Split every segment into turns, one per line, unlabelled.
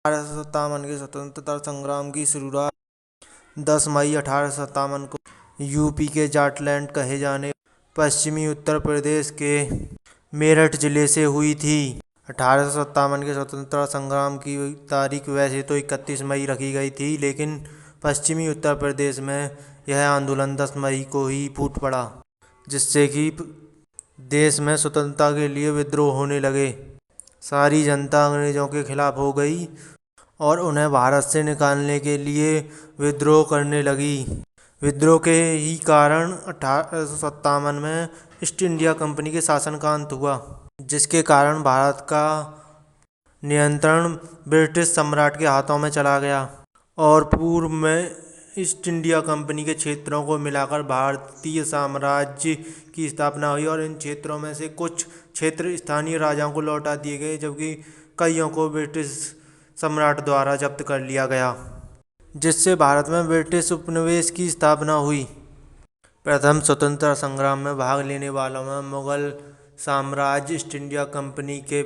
1857 के स्वतंत्रता संग्राम की शुरुआत 10 मई 1857 को यूपी के जाटलैंड कहे जाने पश्चिमी उत्तर प्रदेश के मेरठ जिले से हुई थी। 1857 के स्वतंत्रता संग्राम की तारीख वैसे तो 31 मई रखी गई थी, लेकिन पश्चिमी उत्तर प्रदेश में यह आंदोलन 10 मई को ही फूट पड़ा, जिससे कि देश में स्वतंत्रता के लिए विद्रोह होने लगे। सारी जनता अंग्रेजों के खिलाफ हो गई और उन्हें भारत से निकालने के लिए विद्रोह करने लगी। विद्रोह के ही कारण 1857 में ईस्ट इंडिया कंपनी के शासन का अंत हुआ, जिसके कारण भारत का नियंत्रण ब्रिटिश सम्राट के हाथों में चला गया और पूर्व में ईस्ट इंडिया कंपनी के क्षेत्रों को मिलाकर भारतीय साम्राज्य की स्थापना हुई और इन क्षेत्रों में से कुछ क्षेत्र स्थानीय राजाओं को लौटा दिए गए, जबकि कईयों को ब्रिटिश सम्राट द्वारा जब्त कर लिया गया, जिससे भारत में ब्रिटिश उपनिवेश की स्थापना हुई। प्रथम स्वतंत्रता संग्राम में भाग लेने वालों में मुगल साम्राज्य, ईस्ट इंडिया कंपनी के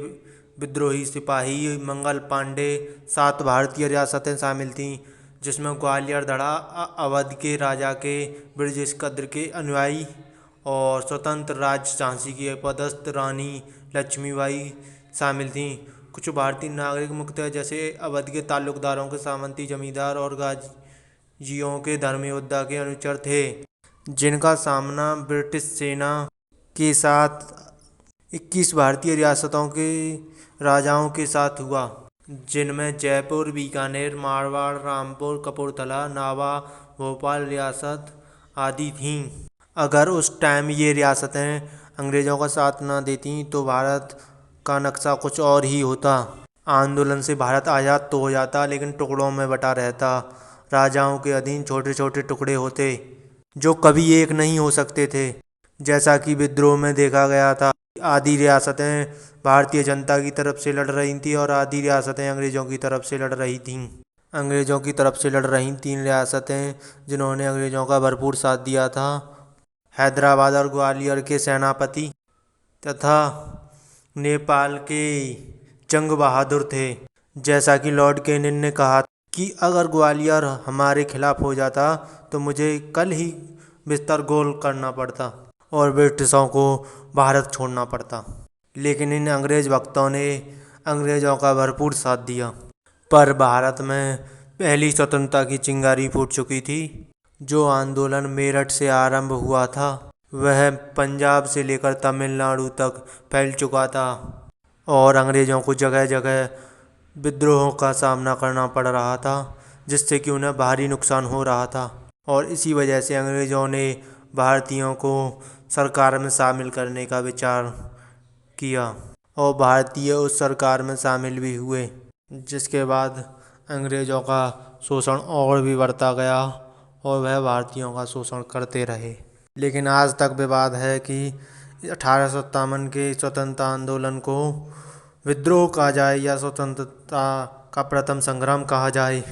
विद्रोही सिपाही मंगल पांडे, 7 भारतीय रियासतें शामिल थीं, जिसमें ग्वालियर, दड़ा, अवध के राजा के ब्रिजेश कद्र के अनुयायी और स्वतंत्र राज्य झांसी की पदस्थ रानी लक्ष्मीबाई शामिल थीं। कुछ भारतीय नागरिक मुख्यतः जैसे अवध के ताल्लुकदारों के सामंती जमींदार और गाजियों के धर्मयोद्धा के अनुचर थे, जिनका सामना ब्रिटिश सेना के साथ 21 भारतीय रियासतों के राजाओं के साथ हुआ, जिनमें जयपुर, बीकानेर, मारवाड़, रामपुर, कपूरथला, नावा, भोपाल रियासत आदि थीं। अगर उस टाइम ये रियासतें अंग्रेज़ों का साथ न देती तो भारत का नक्शा कुछ और ही होता। आंदोलन से भारत आज़ाद तो हो जाता, लेकिन टुकड़ों में बटा रहता। राजाओं के अधीन छोटे छोटे टुकड़े होते जो कभी एक नहीं हो सकते थे, जैसा कि विद्रोह में देखा गया था। आधी रियासतें भारतीय जनता की तरफ से लड़ रही थीं और आधी रियासतें अंग्रेज़ों की तरफ से लड़ रही थीं। अंग्रेज़ों की तरफ से लड़ रही 3 रियासतें जिन्होंने अंग्रेज़ों का भरपूर साथ दिया था, हैदराबाद और ग्वालियर के सेनापति तथा नेपाल के जंग बहादुर थे। जैसा कि लॉर्ड केनिन ने कहा कि अगर ग्वालियर हमारे खिलाफ हो जाता तो मुझे कल ही बिस्तर गोल करना पड़ता और ब्रिटिशों को भारत छोड़ना पड़ता। लेकिन इन अंग्रेज भक्तों ने अंग्रेज़ों का भरपूर साथ दिया। पर भारत में पहली स्वतंत्रता की चिंगारी फूट चुकी थी। जो आंदोलन मेरठ से आरंभ हुआ था वह पंजाब से लेकर तमिलनाडु तक फैल चुका था और अंग्रेज़ों को जगह जगह विद्रोहों का सामना करना पड़ रहा था, जिससे कि उन्हें भारी नुकसान हो रहा था। और इसी वजह से अंग्रेज़ों ने भारतीयों को सरकार में शामिल करने का विचार किया और भारतीय उस सरकार में शामिल भी हुए, जिसके बाद अंग्रेज़ों का शोषण और भी बढ़ता गया और वह भारतीयों का शोषण करते रहे। लेकिन आज तक विवाद है कि 1857 के स्वतंत्रता आंदोलन को विद्रोह कहा जाए या स्वतंत्रता का प्रथम संग्राम कहा जाए।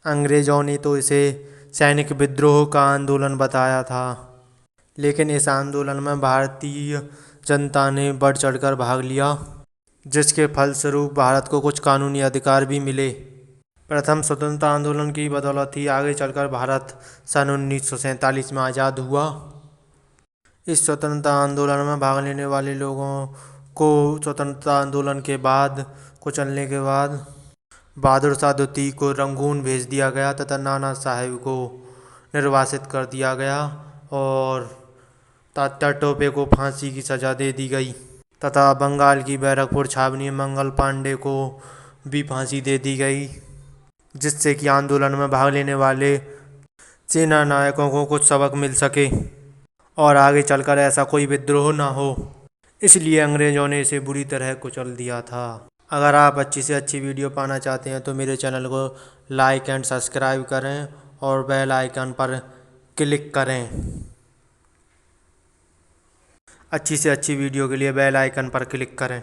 अंग्रेज़ों ने तो इसे सैनिक विद्रोह का आंदोलन बताया था, लेकिन इस आंदोलन में भारतीय जनता ने बढ़ चढ़कर भाग लिया, जिसके फलस्वरूप भारत को कुछ कानूनी अधिकार भी मिले। प्रथम स्वतंत्रता आंदोलन की बदौलत ही आगे चलकर भारत सन 1947 में आज़ाद हुआ। इस स्वतंत्रता आंदोलन में भाग लेने वाले लोगों को स्वतंत्रता आंदोलन के बाद कुचलने के बाद बहादुर शाह द्वितीय को रंगून भेज दिया गया तथा नाना साहेब को निर्वासित कर दिया गया और तात्या टोपे को फांसी की सज़ा दे दी गई तथा बंगाल की बैरकपुर छावनी मंगल पांडे को भी फांसी दे दी गई, जिससे कि आंदोलन में भाग लेने वाले सेना नायकों को कुछ सबक मिल सके और आगे चलकर ऐसा कोई विद्रोह ना हो। इसलिए अंग्रेज़ों ने इसे बुरी तरह कुचल दिया था। अगर आप अच्छी से अच्छी वीडियो पाना चाहते हैं तो मेरे चैनल को लाइक एंड सब्सक्राइब करें और बेल आइकन पर क्लिक करें। अच्छी से अच्छी वीडियो के लिए बेल आइकन पर क्लिक करें।